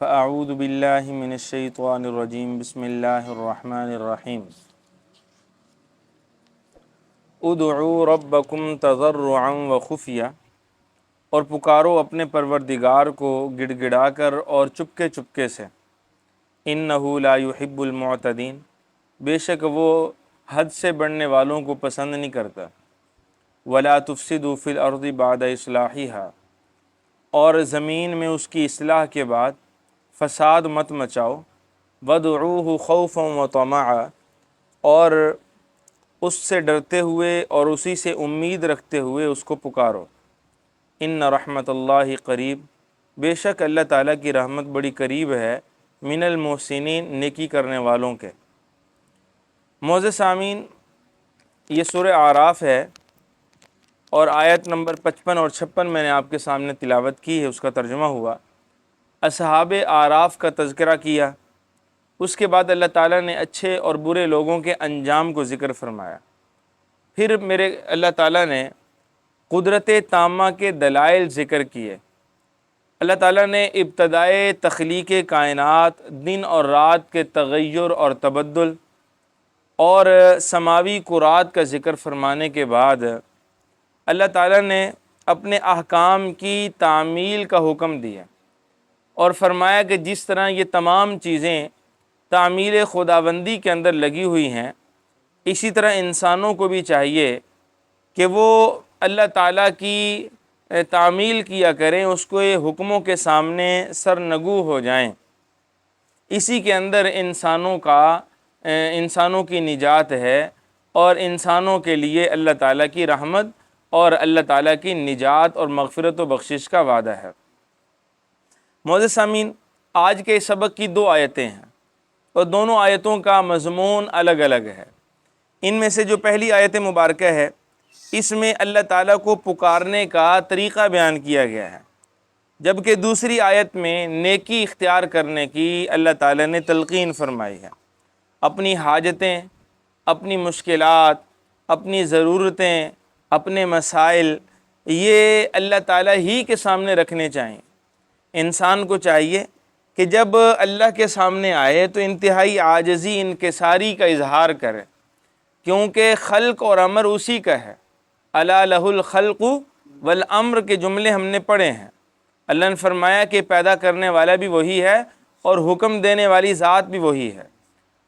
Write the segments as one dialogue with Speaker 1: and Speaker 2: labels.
Speaker 1: فاعوذ باللہ من الشیطان الرجیم بسم اللہ الرحمن الرحیم ادعوا ربکم تضرعا وخفیہ، اور پکارو اپنے پروردگار کو گڑ گڑا کر اور چپکے چپکے سے۔ انہ لا یحب المعتدین، بے شک وہ حد سے بڑھنے والوں کو پسند نہیں کرتا۔ ولا تفسدوا فی الارض بعد اصلاحها، اور زمین میں اس کی اصلاح کے بعد فساد مت مچاؤ۔ وادعوہ خوفا وطمعا، اور اس سے ڈرتے ہوئے اور اسی سے امید رکھتے ہوئے اس کو پکارو۔ ان رحمت اللہ قریب، بے شک اللہ تعالیٰ کی رحمت بڑی قریب ہے، من المحسنین، نیکی کرنے والوں کے۔ معزز سامعین، یہ سورہ اعراف ہے اور آیت نمبر 55 اور 56 میں نے آپ کے سامنے تلاوت کی ہے، اس کا ترجمہ ہوا۔ اصحاب اعراف کا تذکرہ کیا، اس کے بعد اللہ تعالیٰ نے اچھے اور برے لوگوں کے انجام کو ذکر فرمایا۔ پھر میرے اللہ تعالیٰ نے قدرت تامہ کے دلائل ذکر کیے۔ اللہ تعالیٰ نے ابتدائے تخلیق کائنات، دن اور رات کے تغیر اور تبدل اور سماوی کرات کا ذکر فرمانے کے بعد اللہ تعالیٰ نے اپنے احکام کی تعمیل کا حکم دیا اور فرمایا کہ جس طرح یہ تمام چیزیں تعمیل خداوندی کے اندر لگی ہوئی ہیں، اسی طرح انسانوں کو بھی چاہیے کہ وہ اللہ تعالیٰ کی تعمیل کیا کریں، اس کو یہ حکموں کے سامنے سرنگو ہو جائیں۔ اسی کے اندر انسانوں کی نجات ہے اور انسانوں کے لیے اللہ تعالیٰ کی رحمت اور اللہ تعالیٰ کی نجات اور مغفرت و بخشش کا وعدہ ہے۔ معزز سامعین، آج کے سبق کی 2 آیتیں ہیں اور دونوں آیتوں کا مضمون الگ الگ ہے۔ ان میں سے جو پہلی آیت مبارکہ ہے، اس میں اللہ تعالیٰ کو پکارنے کا طریقہ بیان کیا گیا ہے، جبکہ دوسری آیت میں نیکی اختیار کرنے کی اللہ تعالیٰ نے تلقین فرمائی ہے۔ اپنی حاجتیں، اپنی مشکلات، اپنی ضرورتیں، اپنے مسائل، یہ اللہ تعالیٰ ہی کے سامنے رکھنے چاہیے۔ انسان کو چاہیے کہ جب اللہ کے سامنے آئے تو انتہائی عاجزی، انکساری کا اظہار کرے، کیونکہ خلق اور امر اسی کا ہے۔ الا لہ الخلق والامر کے جملے ہم نے پڑھے ہیں۔ اللہ نے فرمایا کہ پیدا کرنے والا بھی وہی ہے اور حکم دینے والی ذات بھی وہی ہے۔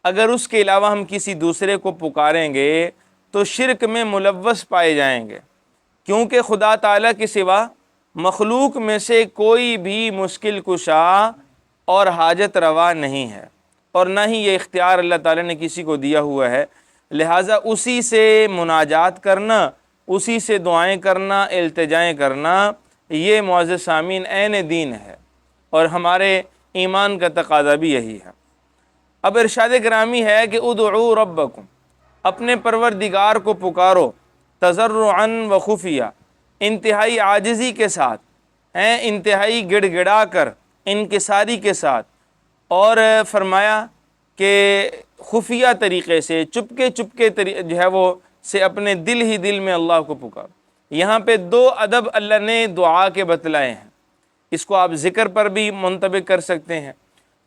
Speaker 1: اگر اس کے علاوہ ہم کسی دوسرے کو پکاریں گے تو شرک میں ملوث پائے جائیں گے، کیونکہ خدا تعالیٰ کے سوا مخلوق میں سے کوئی بھی مشکل کشا اور حاجت روا نہیں ہے، اور نہ ہی یہ اختیار اللہ تعالیٰ نے کسی کو دیا ہوا ہے۔ لہٰذا اسی سے مناجات کرنا، اسی سے دعائیں کرنا، التجائیں کرنا، یہ معزز سامعین عین دین ہے اور ہمارے ایمان کا تقاضا بھی یہی ہے۔ اب ارشاد گرامی ہے کہ ادعوا ربکم، اپنے پروردگار کو پکارو، تضرعا و خفیہ، انتہائی عاجزی کے ساتھ، انتہائی گڑ گڑا کر، انکساری کے ساتھ، اور فرمایا کہ خفیہ طریقے سے، چپکے چپکے جو ہے وہ سے اپنے دل ہی دل میں اللہ کو پکارو۔ یہاں پہ 2 ادب اللہ نے دعا کے بتلائے ہیں، اس کو آپ ذکر پر بھی منطبق کر سکتے ہیں۔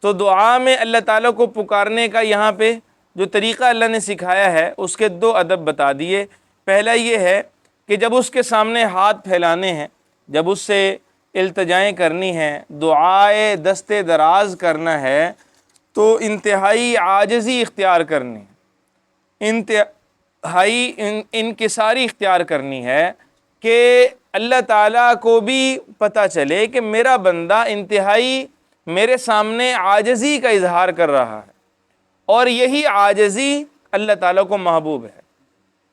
Speaker 1: تو دعا میں اللہ تعالیٰ کو پکارنے کا یہاں پہ جو طریقہ اللہ نے سکھایا ہے، اس کے 2 ادب بتا دیے۔ پہلا یہ ہے کہ جب اس کے سامنے ہاتھ پھیلانے ہیں، جب اس سے التجائیں کرنی ہیں، دعائے دست دراز کرنا ہے، تو انتہائی عاجزی اختیار کرنی ہے، انتہائی انکساری اختیار کرنی ہے کہ اللہ تعالیٰ کو بھی پتہ چلے کہ میرا بندہ انتہائی میرے سامنے عاجزی کا اظہار کر رہا ہے، اور یہی عاجزی اللہ تعالیٰ کو محبوب ہے۔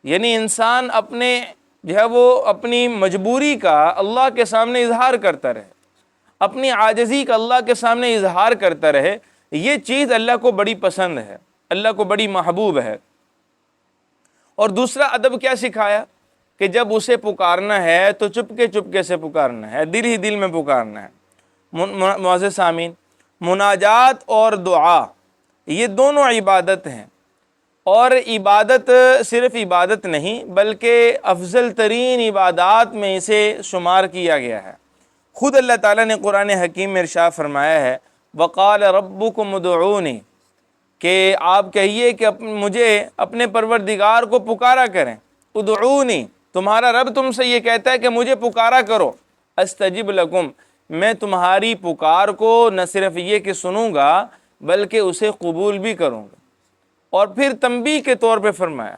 Speaker 1: یعنی انسان اپنے جو ہے وہ اپنی مجبوری کا اللہ کے سامنے اظہار کرتا رہے، اپنی عاجزی کا اللہ کے سامنے اظہار کرتا رہے، یہ چیز اللہ کو بڑی پسند ہے، اللہ کو بڑی محبوب ہے۔ اور دوسرا ادب کیا سکھایا کہ جب اسے پکارنا ہے تو چپکے چپکے سے پکارنا ہے، دل ہی دل میں پکارنا ہے۔ معزز سامعین، مناجات اور دعا یہ دونوں عبادت ہیں، اور عبادت صرف عبادت نہیں بلکہ افضل ترین عبادات میں اسے شمار کیا گیا ہے۔ خود اللہ تعالیٰ نے قرآن حکیم میں ارشاد فرمایا ہے، وقال ربکم ادعونی، کہ آپ کہیے کہ مجھے اپنے پروردگار کو پکارا کریں، ادعونی، تمہارا رب تم سے یہ کہتا ہے کہ مجھے پکارا کرو، استجب لکم، میں تمہاری پکار کو نہ صرف یہ کہ سنوں گا بلکہ اسے قبول بھی کروں گا۔ اور پھر تنبیہ کے طور پہ فرمایا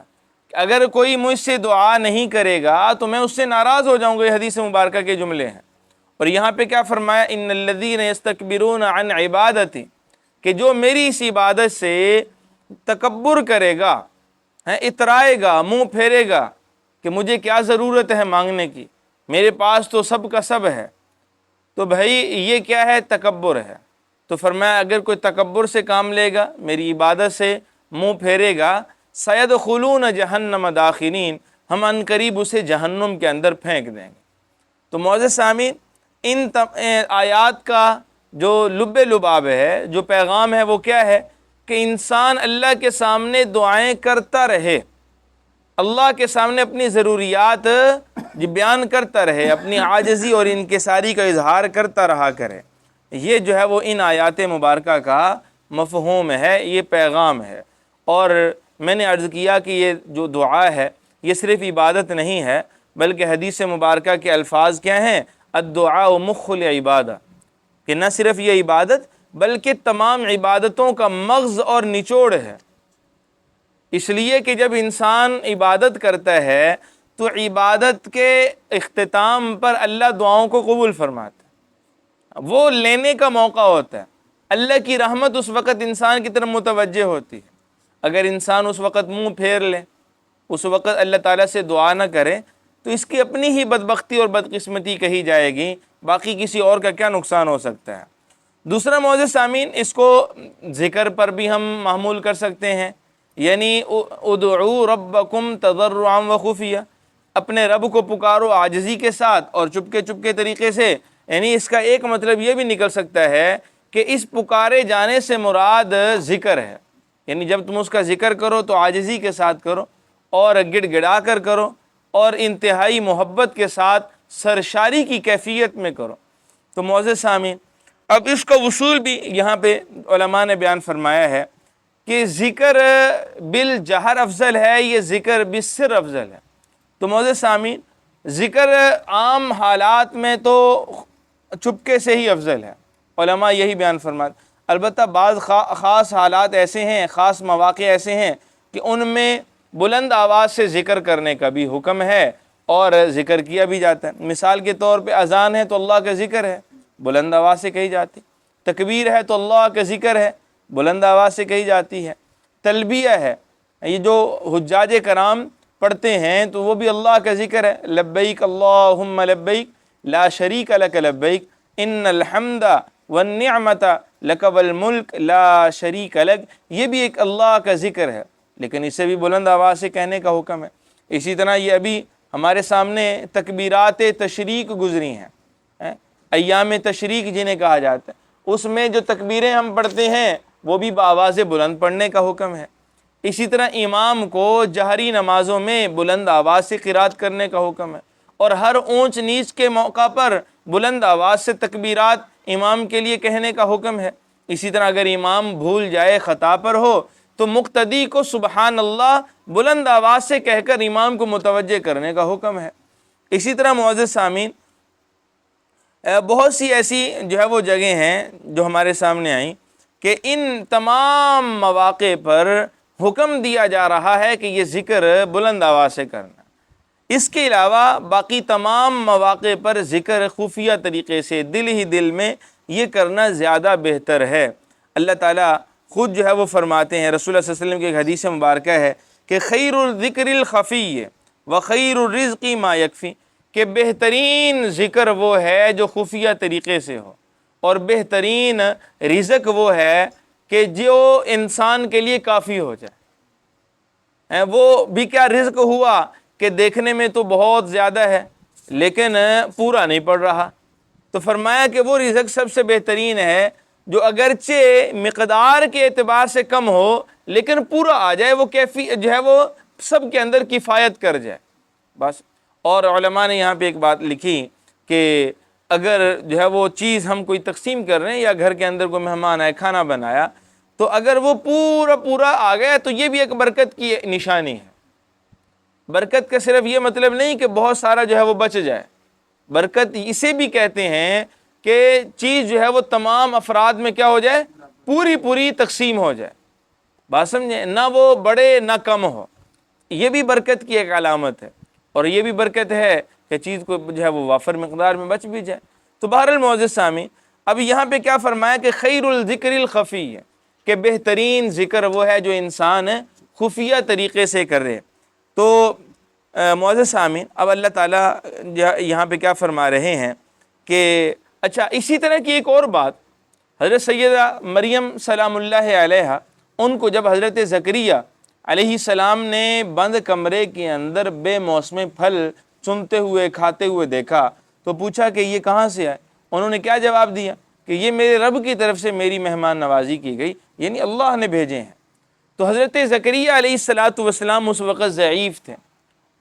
Speaker 1: کہ اگر کوئی مجھ سے دعا نہیں کرے گا تو میں اس سے ناراض ہو جاؤں گا۔ یہ حدیث مبارکہ کے جملے ہیں۔ اور یہاں پہ کیا فرمایا، ان الذین یستکبرون عن عبادتی، کہ جو میری اس عبادت سے تکبر کرے گا، اترائے گا، منہ پھیرے گا کہ مجھے کیا ضرورت ہے مانگنے کی، میرے پاس تو سب کا سب ہے، تو بھائی یہ کیا ہے، تکبر ہے۔ تو فرمایا اگر کوئی تکبر سے کام لے گا، میری عبادت سے منہ پھیرے گا، سیدخلون جہنم داخرین، ہم ان قریب اسے جہنم کے اندر پھینک دیں گے۔ تو معزز سامعین، ان آیات کا جو لب لباب ہے، جو پیغام ہے، وہ کیا ہے کہ انسان اللہ کے سامنے دعائیں کرتا رہے، اللہ کے سامنے اپنی ضروریات بیان کرتا رہے، اپنی عاجزی اور انکساری کا اظہار کرتا رہا کرے۔ یہ جو ہے وہ ان آیات مبارکہ کا مفہوم ہے، یہ پیغام ہے۔ اور میں نے عرض کیا کہ یہ جو دعا ہے یہ صرف عبادت نہیں ہے، بلکہ حدیث مبارکہ کے الفاظ کیا ہیں، الدعاء مخ العبادہ، کہ نہ صرف یہ عبادت بلکہ تمام عبادتوں کا مغز اور نچوڑ ہے۔ اس لیے کہ جب انسان عبادت کرتا ہے تو عبادت کے اختتام پر اللہ دعاؤں کو قبول فرماتا ہے، وہ لینے کا موقع ہوتا ہے۔ اللہ کی رحمت اس وقت انسان کی طرف متوجہ ہوتی ہے۔ اگر انسان اس وقت منہ پھیر لے، اس وقت اللہ تعالیٰ سے دعا نہ کرے، تو اس کی اپنی ہی بدبختی اور بدقسمتی کہی جائے گی، باقی کسی اور کا کیا نقصان ہو سکتا ہے۔ دوسرا معزز سامعین، اس کو ذکر پر بھی ہم محمول کر سکتے ہیں، یعنی ادعوا ربکم تضرعا وخفیہ، اپنے رب کو پکارو عاجزی کے ساتھ اور چپکے چپکے طریقے سے۔ یعنی اس کا ایک مطلب یہ بھی نکل سکتا ہے کہ اس پکارے جانے سے مراد ذکر ہے، یعنی جب تم اس کا ذکر کرو تو عاجزی کے ساتھ کرو اور گڑ گڑا کر کرو اور انتہائی محبت کے ساتھ سرشاری کی کیفیت میں کرو۔ تو معزز سامعین، اب اس کا وصول بھی یہاں پہ علماء نے بیان فرمایا ہے کہ ذکر بالجہر افضل ہے، یہ ذکر بالسر افضل ہے۔ تو معزز سامعین، ذکر عام حالات میں تو چپکے سے ہی افضل ہے، علماء یہی بیان فرماتے۔ البتہ بعض خاص حالات ایسے ہیں، خاص مواقع ایسے ہیں کہ ان میں بلند آواز سے ذکر کرنے کا بھی حکم ہے اور ذکر کیا بھی جاتا ہے۔ مثال کے طور پہ اذان ہے تو اللہ کا ذکر ہے، بلند آواز سے کہی جاتی۔ تکبیر ہے تو اللہ کا ذکر ہے، بلند آواز سے کہی جاتی ہے۔ تلبیہ ہے، یہ جو حجاج کرام پڑھتے ہیں تو وہ بھی اللہ کا ذکر ہے، لبیک اللہم لبیک لا شریک لک لبیک ان الحمد والنعمت لک والملک لا شریک لک، یہ بھی ایک اللہ کا ذکر ہے، لیکن اسے بھی بلند آواز سے کہنے کا حکم ہے۔ اسی طرح یہ ابھی ہمارے سامنے تکبیرات تشریق گزری ہیں، ایام تشریق جنہیں کہا جاتا ہے، اس میں جو تکبیریں ہم پڑھتے ہیں وہ بھی بآواز بلند پڑھنے کا حکم ہے۔ اسی طرح امام کو جہری نمازوں میں بلند آواز سے قرات کرنے کا حکم ہے، اور ہر اونچ نیچ کے موقع پر بلند آواز سے تکبیرات امام کے لیے کہنے کا حکم ہے۔ اسی طرح اگر امام بھول جائے، خطا پر ہو، تو مقتدی کو سبحان اللہ بلند آواز سے کہہ کر امام کو متوجہ کرنے کا حکم ہے۔ اسی طرح معزز سامعین، بہت سی ایسی جو ہے وہ جگہیں ہیں جو ہمارے سامنے آئیں کہ ان تمام مواقع پر حکم دیا جا رہا ہے کہ یہ ذکر بلند آواز سے کرنا۔ اس کے علاوہ باقی تمام مواقع پر ذکر خفیہ طریقے سے دل ہی دل میں یہ کرنا زیادہ بہتر ہے۔ اللہ تعالیٰ خود جو ہے وہ فرماتے ہیں، رسول اللہ صلی اللہ علیہ وسلم کی ایک حدیث مبارکہ ہے کہ خیر الذکر الخفی و خیر الرزق ما یکفی، کہ بہترین ذکر وہ ہے جو خفیہ طریقے سے ہو، اور بہترین رزق وہ ہے کہ جو انسان کے لیے کافی ہو جائے۔ وہ بھی کیا رزق ہوا کہ دیکھنے میں تو بہت زیادہ ہے لیکن پورا نہیں پڑ رہا۔ تو فرمایا کہ وہ رزق سب سے بہترین ہے جو اگرچہ مقدار کے اعتبار سے کم ہو لیکن پورا آ جائے، وہ کیفی جو ہے وہ سب کے اندر کفایت کر جائے بس۔ اور علماء نے یہاں پہ ایک بات لکھی کہ اگر جو ہے وہ چیز ہم کوئی تقسیم کر رہے ہیں یا گھر کے اندر کوئی مہمان آئے کھانا بنایا تو اگر وہ پورا آ گیا تو یہ بھی ایک برکت کی نشانی ہے۔ برکت کا صرف یہ مطلب نہیں کہ بہت سارا جو ہے وہ بچ جائے، برکت اسے بھی کہتے ہیں کہ چیز جو ہے وہ تمام افراد میں کیا ہو جائے، پوری تقسیم ہو جائے، بات سمجھیں، نہ وہ بڑے نہ کم ہو، یہ بھی برکت کی ایک علامت ہے۔ اور یہ بھی برکت ہے کہ چیز کو جو ہے وہ وافر مقدار میں بچ بھی جائے۔ تو بہرحال معزز سامعین، اب یہاں پہ کیا فرمایا کہ خیر الذکر الخفی ہے، کہ بہترین ذکر وہ ہے جو انسان خفیہ طریقے سے کر رہے۔ تو معزز سامعین، اب اللہ تعالیٰ یہاں پہ کیا فرما رہے ہیں کہ اچھا اسی طرح کی ایک اور بات، حضرت سیدہ مریم سلام اللہ علیہا، ان کو جب حضرت زکریا علیہ السلام نے بند کمرے کے اندر بے موسم پھل چنتے ہوئے کھاتے ہوئے دیکھا تو پوچھا کہ یہ کہاں سے آئے؟ انہوں نے کیا جواب دیا کہ یہ میرے رب کی طرف سے میری مہمان نوازی کی گئی، یعنی اللہ نے بھیجے ہیں۔ تو حضرت زکریا علیہ السلام اس وقت ضعیف تھے،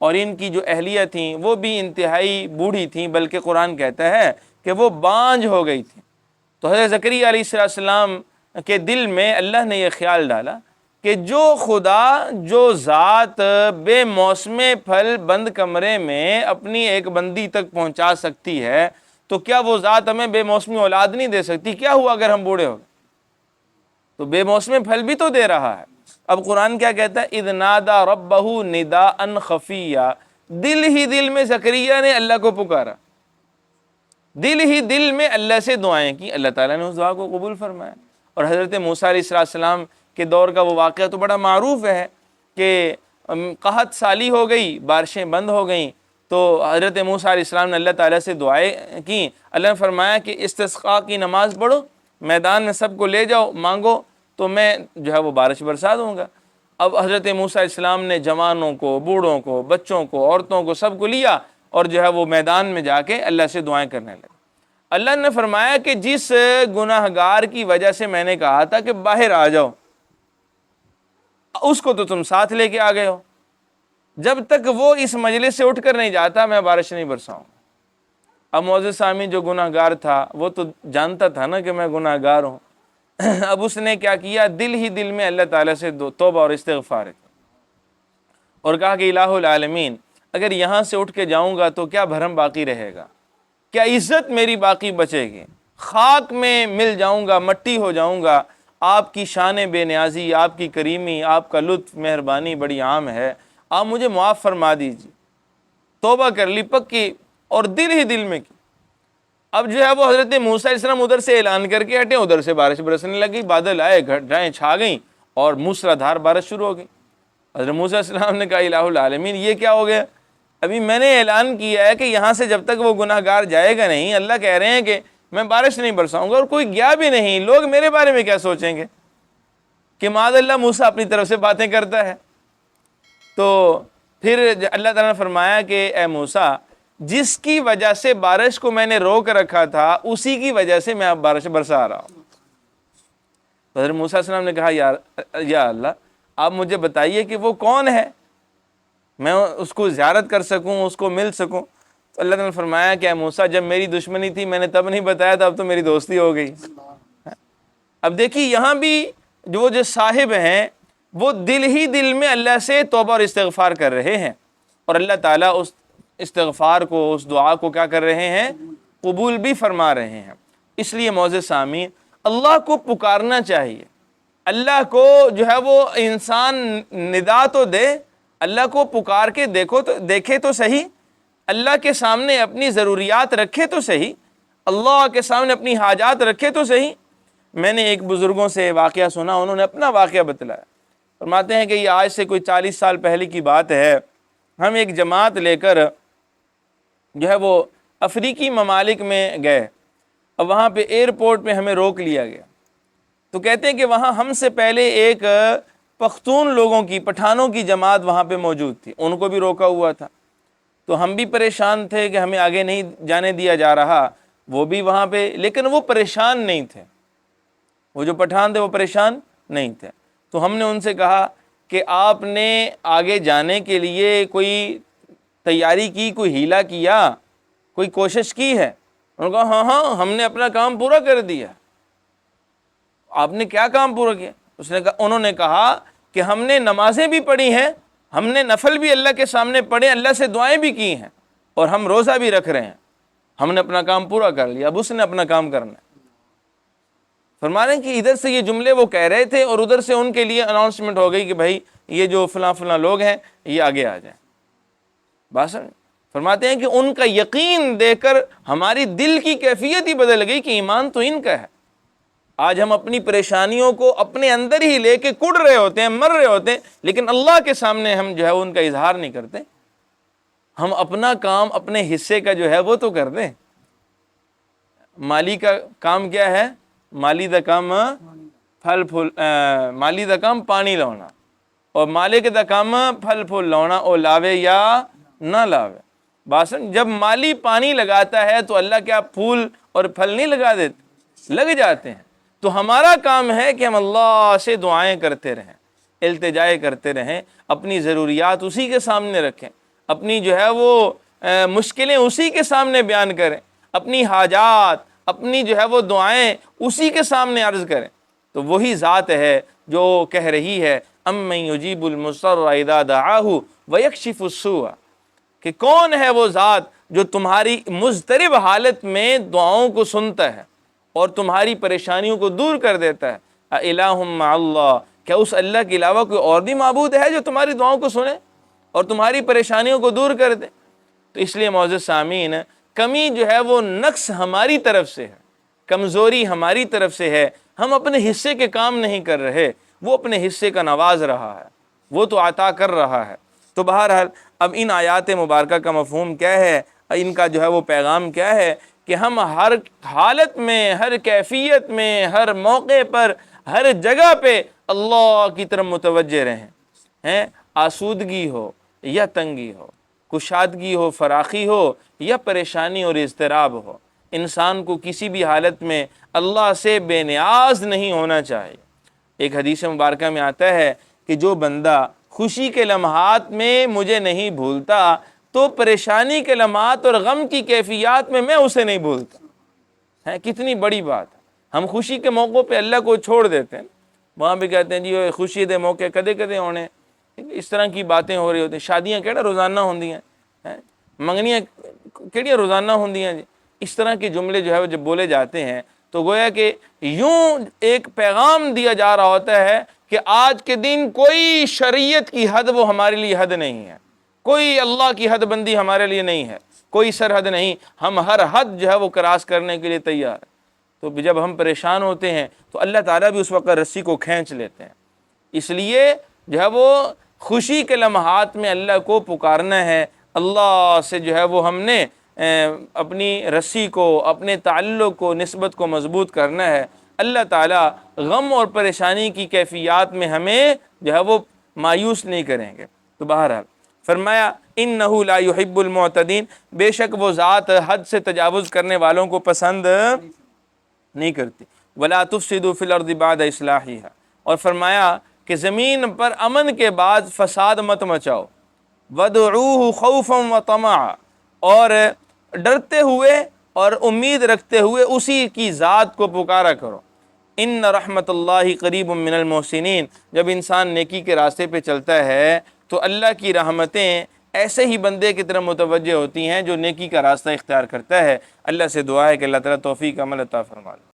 Speaker 1: اور ان کی جو اہلیہ تھیں وہ بھی انتہائی بوڑھی تھیں، بلکہ قرآن کہتا ہے کہ وہ بانجھ ہو گئی تھیں۔ تو حضرت زکریا علیہ السلام کے دل میں اللہ نے یہ خیال ڈالا کہ جو خدا، جو ذات بے موسم پھل بند کمرے میں اپنی ایک بندی تک پہنچا سکتی ہے، تو کیا وہ ذات ہمیں بے موسمی اولاد نہیں دے سکتی؟ کیا ہوا اگر ہم بوڑھے ہو گئے؟ تو بے موسم پھل بھی تو دے رہا ہے۔ اب قرآن کیا کہتا ہے؟ اذ نادا ربہ نداء خفیہ، دل ہی دل میں زکریا نے اللہ کو پکارا، دل ہی دل میں اللہ سے دعائیں کی، اللہ تعالیٰ نے اس دعا کو قبول فرمایا۔ اور حضرت موسیٰ علیہ السلام کے دور کا وہ واقعہ تو بڑا معروف ہے کہ قحط سالی ہو گئی، بارشیں بند ہو گئیں، تو حضرت موسیٰ علیہ السلام نے اللہ تعالیٰ سے دعائیں کی۔ اللہ نے فرمایا کہ استسقاء کی نماز پڑھو، میدان میں سب کو لے جاؤ، مانگو تو میں جو ہے وہ بارش برسا دوں گا۔ اب حضرت موسیٰ علیہ السلام نے جوانوں کو، بوڑھوں کو، بچوں کو، عورتوں کو، سب کو لیا اور جو ہے وہ میدان میں جا کے اللہ سے دعائیں کرنے لگے۔ اللہ نے فرمایا کہ جس گناہگار کی وجہ سے میں نے کہا تھا کہ باہر آ جاؤ، اس کو تو تم ساتھ لے کے آ گئے ہو، جب تک وہ اس مجلس سے اٹھ کر نہیں جاتا میں بارش نہیں برساؤں۔ اب معزز سامعین، جو گناہگار تھا وہ تو جانتا تھا نا کہ میں گناہگار ہوں، اب اس نے کیا کیا؟ دل ہی دل میں اللہ تعالیٰ سے توبہ اور استغفار ہے، اور کہا کہ الہ العالمین، اگر یہاں سے اٹھ کے جاؤں گا تو کیا بھرم باقی رہے گا، کیا عزت میری باقی بچے گی؟ خاک میں مل جاؤں گا، مٹی ہو جاؤں گا۔ آپ کی شان بے نیازی، آپ کی کریمی، آپ کا لطف مہربانی بڑی عام ہے، آپ مجھے معاف فرما دیجیے۔ توبہ کر لی پکی، اور دل ہی دل میں کی۔ اب جو ہے وہ حضرت موسیٰ علیہ السلام ادھر سے اعلان کر کے ہٹے، ادھر سے بارش برسنے لگی، بادل آئے، گھٹائیں چھا گئیں اور موسلا دھار بارش شروع ہو گئی۔ حضرت موسیٰ علیہ السلام نے کہا الہ العالمین، یہ کیا ہو گیا؟ ابھی میں نے اعلان کیا ہے کہ یہاں سے جب تک وہ گناہگار جائے گا نہیں، اللہ کہہ رہے ہیں کہ میں بارش نہیں برساؤں گا، اور کوئی گیا بھی نہیں، لوگ میرے بارے میں کیا سوچیں گے کہ معاذ اللہ موسیٰ اپنی طرف سے باتیں کرتا ہے۔ تو پھر اللہ تعالیٰ نے فرمایا کہ اے موسیٰ، جس کی وجہ سے بارش کو میں نے روک رکھا تھا اسی کی وجہ سے میں اب بارش برسا رہا ہوں۔ حضرت موسیٰ علیہ السلام نے کہا یا اللہ، آپ مجھے بتائیے کہ وہ کون ہے، میں اس کو زیارت کر سکوں، اس کو مل سکوں۔ تو اللہ تعالیٰ نے فرمایا کہ اے موسیٰ، جب میری دشمنی تھی میں نے تب نہیں بتایا تھا، اب تو میری دوستی ہو گئی۔ اب دیکھیے یہاں بھی جو صاحب ہیں وہ دل ہی دل میں اللہ سے توبہ اور استغفار کر رہے ہیں، اور اللہ تعالیٰ اس استغفار کو، اس دعا کو کیا کر رہے ہیں؟ قبول بھی فرما رہے ہیں۔ اس لیے معزز سامعین، اللہ کو پکارنا چاہیے، اللہ کو جو ہے وہ انسان ندا تو دے، اللہ کو پکار کے دیکھے تو صحیح، اللہ کے سامنے اپنی ضروریات رکھے تو صحیح، اللہ کے سامنے اپنی حاجات رکھے تو صحیح۔ میں نے ایک بزرگوں سے واقعہ سنا، انہوں نے اپنا واقعہ بتلایا، فرماتے ہیں کہ یہ آج سے کوئی 40 سال پہلے کی بات ہے، ہم ایک جماعت لے کر جو ہے وہ افریقی ممالک میں گئے، اب وہاں پہ ایئرپورٹ پہ ہمیں روک لیا گیا۔ تو کہتے ہیں کہ وہاں ہم سے پہلے ایک پختون لوگوں کی، پٹھانوں کی جماعت وہاں پہ موجود تھی، ان کو بھی روکا ہوا تھا۔ تو ہم بھی پریشان تھے کہ ہمیں آگے نہیں جانے دیا جا رہا، وہ بھی وہاں پہ، لیکن وہ پریشان نہیں تھے، وہ جو پٹھان تھے وہ پریشان نہیں تھے۔ تو ہم نے ان سے کہا کہ آپ نے آگے جانے کے لیے کوئی تیاری کی، کوئی ہیلا کیا، کوئی کوشش کی ہے؟ انہوں نے کہا ہاں ہاں ہم نے اپنا کام پورا کر دیا۔ آپ نے کیا کام پورا کیا؟ انہوں نے کہا کہ ہم نے نمازیں بھی پڑھی ہیں، ہم نے نفل بھی اللہ کے سامنے پڑھے، اللہ سے دعائیں بھی کی ہیں، اور ہم روزہ بھی رکھ رہے ہیں، ہم نے اپنا کام پورا کر لیا، اب اس نے اپنا کام کرنا ہے۔ فرما رہے ہیں کہ ادھر سے یہ جملے وہ کہہ رہے تھے اور ادھر سے ان کے لیے اناؤنسمنٹ ہو گئی کہ بھائی یہ جو فلاں فلاں لوگ ہیں یہ آگے آ جائیں۔ بات سمجھ؟ فرماتے ہیں کہ ان کا یقین دیکھ کر ہماری دل کی کیفیت ہی بدل گئی کہ ایمان تو ان کا ہے۔ آج ہم اپنی پریشانیوں کو اپنے اندر ہی لے کے کڑ رہے ہوتے ہیں، مر رہے ہوتے ہیں، لیکن اللہ کے سامنے ہم جو ہے ان کا اظہار نہیں کرتے۔ ہم اپنا کام اپنے حصے کا جو ہے وہ تو کر دیں۔ مالی کا کام کیا ہے؟ مالی دا کام مالی دا کام پانی لاؤنا، اور مالک دا کام پھل پھول لاؤنا، او لاوے یا نہ لاوے۔ باسن جب مالی پانی لگاتا ہے تو اللہ کیا پھول اور پھل نہیں لگا دیتے؟ لگ جاتے ہیں۔ تو ہمارا کام ہے کہ ہم اللہ سے دعائیں کرتے رہیں، التجائے کرتے رہیں، اپنی ضروریات اسی کے سامنے رکھیں، اپنی جو ہے وہ مشکلیں اسی کے سامنے بیان کریں، اپنی حاجات، اپنی جو ہے وہ دعائیں اسی کے سامنے عرض کریں۔ تو وہی ذات ہے جو کہہ رہی ہے امن یجیب المضطر اذا دعاہ ویکشف السوء، کہ کون ہے وہ ذات جو تمہاری مضطرب حالت میں دعاؤں کو سنتا ہے اور تمہاری پریشانیوں کو دور کر دیتا ہے۔ الہ مع اللہ، کیا اس اللہ کے علاوہ کوئی اور بھی معبود ہے جو تمہاری دعاؤں کو سنے اور تمہاری پریشانیوں کو دور کر دے؟ تو اس لیے معزز سامعین، کمی جو ہے وہ نقص ہماری طرف سے ہے، کمزوری ہماری طرف سے ہے، ہم اپنے حصے کے کام نہیں کر رہے، وہ اپنے حصے کا نواز رہا ہے، وہ تو عطا کر رہا ہے۔ تو بہرحال اب ان آیات مبارکہ کا مفہوم کیا ہے، ان کا جو ہے وہ پیغام کیا ہے کہ ہم ہر حالت میں، ہر کیفیت میں، ہر موقع پر، ہر جگہ پہ اللہ کی طرف متوجہ رہیں، آسودگی ہو یا تنگی ہو، کشادگی ہو، فراخی ہو یا پریشانی اور اضطراب ہو، انسان کو کسی بھی حالت میں اللہ سے بے نیاز نہیں ہونا چاہیے۔ ایک حدیث مبارکہ میں آتا ہے کہ جو بندہ خوشی کے لمحات میں مجھے نہیں بھولتا تو پریشانی کے لمحات اور غم کی کیفیات میں اسے نہیں بھولتا۔ کتنی بڑی بات ہے۔ ہم خوشی کے موقع پہ اللہ کو چھوڑ دیتے ہیں، وہاں بھی کہتے ہیں جی خوشی دے موقع کدے کدے ہونے، اس طرح کی باتیں ہو رہی ہوتی ہیں۔ شادیاں کیڑا روزانہ ہوندی ہیں، منگنیاں کیڑیاں روزانہ ہوندی ہیں جی۔ اس طرح کے جملے جو ہے وہ جب بولے جاتے ہیں تو گویا کہ یوں ایک پیغام دیا جا رہا ہوتا ہے کہ آج کے دن کوئی شریعت کی حد وہ ہمارے لیے حد نہیں ہے، کوئی اللہ کی حد بندی ہمارے لیے نہیں ہے، کوئی سرحد نہیں، ہم ہر حد جو ہے وہ کراس کرنے کے لیے تیار ہیں۔ تو جب ہم پریشان ہوتے ہیں تو اللہ تعالیٰ بھی اس وقت رسی کو کھینچ لیتے ہیں۔ اس لیے جو ہے وہ خوشی کے لمحات میں اللہ کو پکارنا ہے، اللہ سے جو ہے وہ ہم نے اپنی رسی کو، اپنے تعلق کو، نسبت کو مضبوط کرنا ہے۔ اللہ تعالیٰ غم اور پریشانی کی کیفیات میں ہمیں جو ہے وہ مایوس نہیں کریں گے۔ تو بہرحال فرمایا انہ لا یحب المعتدین، بے شک وہ ذات حد سے تجاوز کرنے والوں کو پسند نہیں کرتی۔ ولا تفسدوا فی الارض بعد اصلاحها، اور فرمایا کہ زمین پر امن کے بعد فساد مت مچاؤ۔ وادعوہ خوفا وطمعا، اور ڈرتے ہوئے اور امید رکھتے ہوئے اسی کی ذات کو پکارا کرو۔ ان رحمت اللہ قریب من المحسنین، جب انسان نیکی کے راستے پہ چلتا ہے تو اللہ کی رحمتیں ایسے ہی بندے کی طرف متوجہ ہوتی ہیں جو نیکی کا راستہ اختیار کرتا ہے۔ اللہ سے دعا ہے کہ اللہ تعالیٰ توفیق عمل عطا فرما۔